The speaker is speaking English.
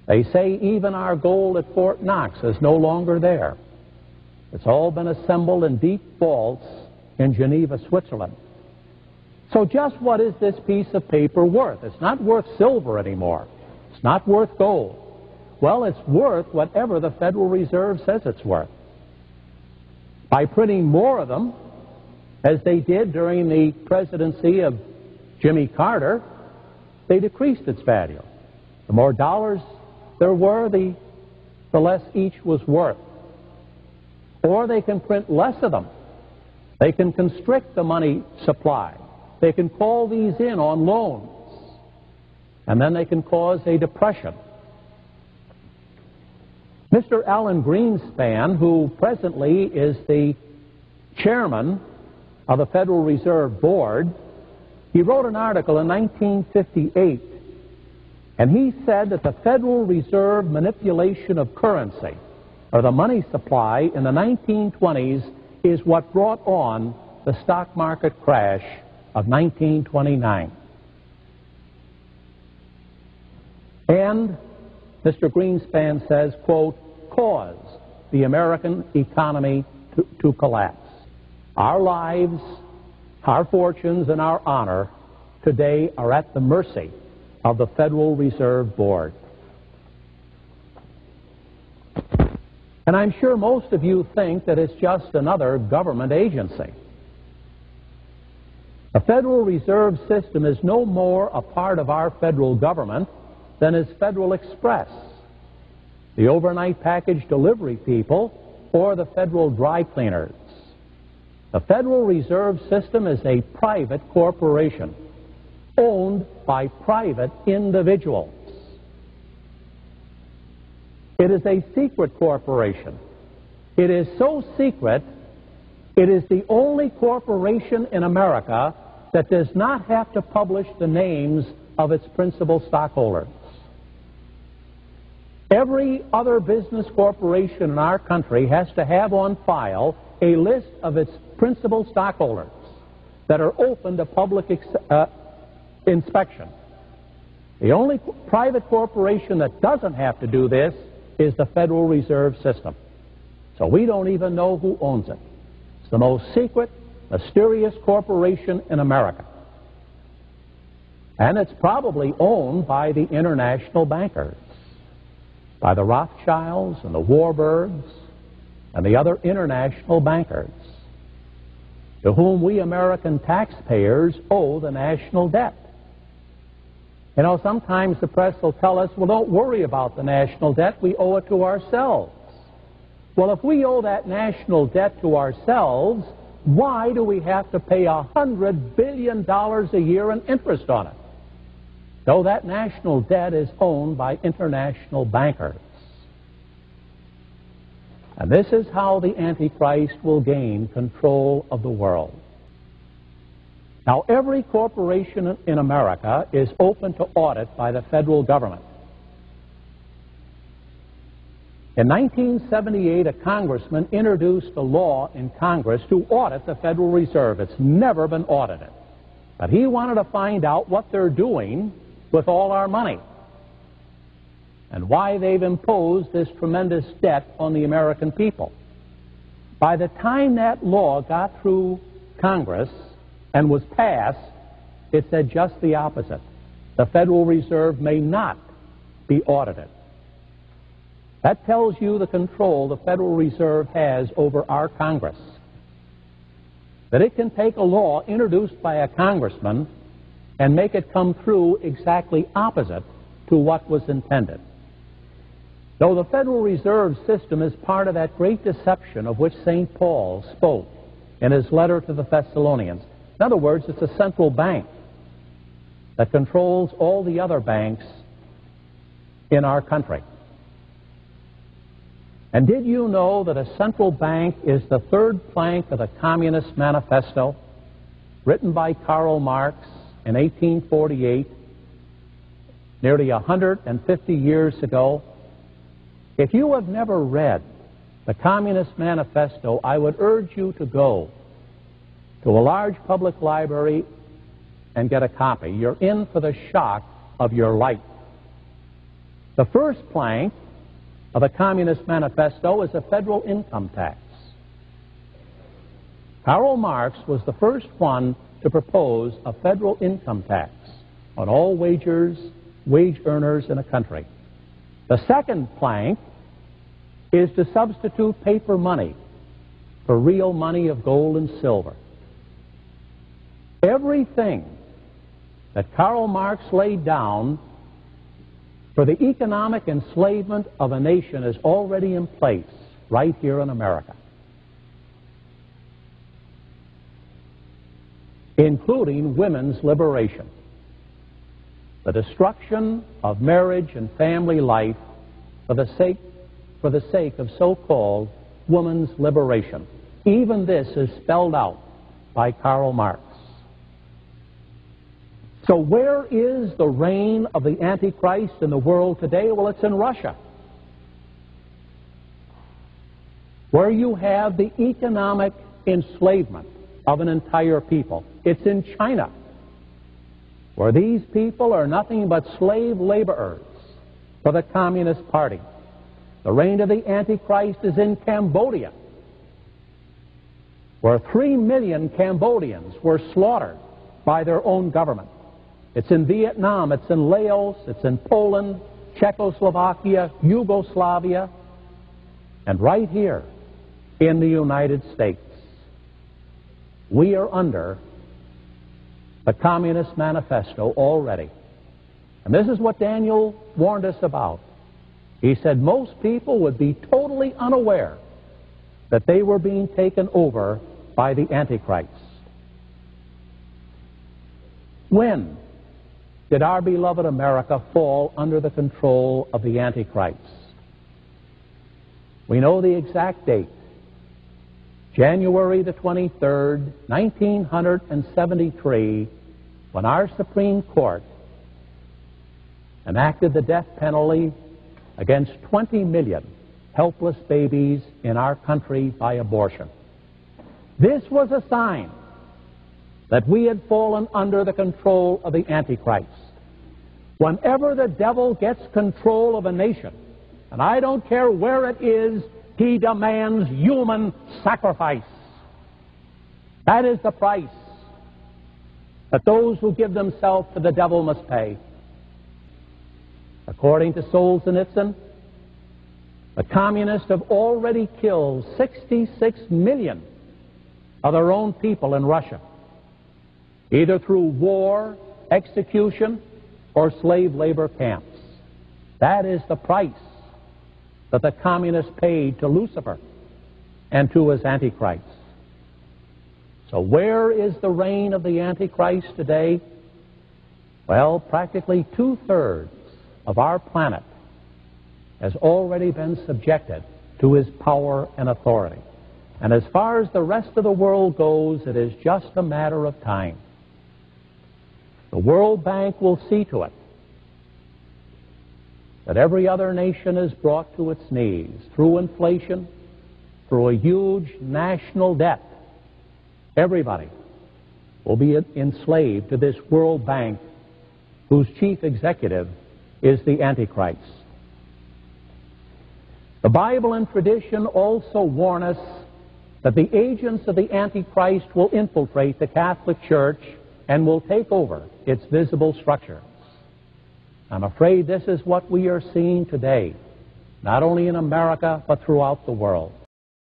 They say even our gold at Fort Knox is no longer there. It's all been assembled in deep vaults in Geneva, Switzerland. So just what is this piece of paper worth? It's not worth silver anymore. It's not worth gold. Well, it's worth whatever the Federal Reserve says it's worth. By printing more of them, as they did during the presidency of Jimmy Carter, they decreased its value. The more dollars there were, the less each was worth. Or they can print less of them. They can constrict the money supply. They can call these in on loans. And then they can cause a depression. Mr. Alan Greenspan, who presently is the chairman of the Federal Reserve Board, he wrote an article in 1958, and he said that the Federal Reserve manipulation of currency, or the money supply in the 1920s, is what brought on the stock market crash of 1929. And Mr. Greenspan says, quote, caused the American economy to collapse. Our lives, our fortunes, and our honor today are at the mercy of the Federal Reserve Board. And I'm sure most of you think that it's just another government agency. The Federal Reserve System is no more a part of our federal government than is Federal Express, the overnight package delivery people, or the federal dry cleaners. The Federal Reserve System is a private corporation owned by private individuals. It is a secret corporation. It is so secret, it is the only corporation in America that does not have to publish the names of its principal stockholders. Every other business corporation in our country has to have on file a list of its principal stockholders that are open to public inspection. The only private corporation that doesn't have to do this is the Federal Reserve System. So we don't even know who owns it. It's the most secret, mysterious corporation in America. And it's probably owned by the international bankers, by the Rothschilds and the Warburgs and the other international bankers, to whom we American taxpayers owe the national debt. You know, sometimes the press will tell us, well, don't worry about the national debt, we owe it to ourselves. Well, if we owe that national debt to ourselves, why do we have to pay $100 billion a year in interest on it? Though that national debt is owned by international bankers. And this is how the Antichrist will gain control of the world. Now, every corporation in America is open to audit by the federal government. In 1978, a congressman introduced a law in Congress to audit the Federal Reserve. It's never been audited. But he wanted to find out what they're doing with all our money and why they've imposed this tremendous debt on the American people. By the time that law got through Congress and was passed, it said just the opposite. The Federal Reserve may not be audited. That tells you the control the Federal Reserve has over our Congress. That it can take a law introduced by a congressman and make it come through exactly opposite to what was intended. Though the Federal Reserve System is part of that great deception of which St. Paul spoke in his letter to the Thessalonians. In other words, it's a central bank that controls all the other banks in our country. And did you know that a central bank is the third plank of the Communist Manifesto, written by Karl Marx in 1848, nearly 150 years ago? If you have never read the Communist Manifesto, I would urge you to go to a large public library and get a copy. You're in for the shock of your life. The first plank of the Communist Manifesto is a federal income tax. Karl Marx was the first one to propose a federal income tax on all wage earners in a country. The second plank is to substitute paper money for real money of gold and silver. Everything that Karl Marx laid down for the economic enslavement of a nation is already in place right here in America, including women's liberation, the destruction of marriage and family life for the sake of so-called women's liberation. Even this is spelled out by Karl Marx. So where is the reign of the Antichrist in the world today? Well, it's in Russia, where you have the economic enslavement of an entire people. It's in China, where these people are nothing but slave laborers for the Communist Party. The reign of the Antichrist is in Cambodia, where 3 million Cambodians were slaughtered by their own government. It's in Vietnam, it's in Laos, it's in Poland, Czechoslovakia, Yugoslavia, and right here in the United States. We are under the Communist Manifesto already. And this is what Daniel warned us about. He said most people would be totally unaware that they were being taken over by the Antichrist. When did our beloved America fall under the control of the Antichrist? We know the exact date. January the 23rd, 1973, when our Supreme Court enacted the death penalty against 20 million helpless babies in our country by abortion. This was a sign that we had fallen under the control of the Antichrist. Whenever the devil gets control of a nation, and I don't care where it is, he demands human sacrifice. That is the price that those who give themselves to the devil must pay. According to Solzhenitsyn, the communists have already killed 66 million of their own people in Russia, either through war, execution, or slave labor camps. That is the price that the communists paid to Lucifer and to his Antichrist. So where is the reign of the Antichrist today? Well, practically 2/3 of our planet has already been subjected to his power and authority. And as far as the rest of the world goes, it is just a matter of time. The World Bank will see to it that every other nation is brought to its knees through inflation, through a huge national debt. Everybody will be enslaved to this World Bank, whose chief executive is the Antichrist. The Bible and tradition also warn us that the agents of the Antichrist will infiltrate the Catholic Church and will take over its visible structures. I'm afraid this is what we are seeing today, not only in America, but throughout the world.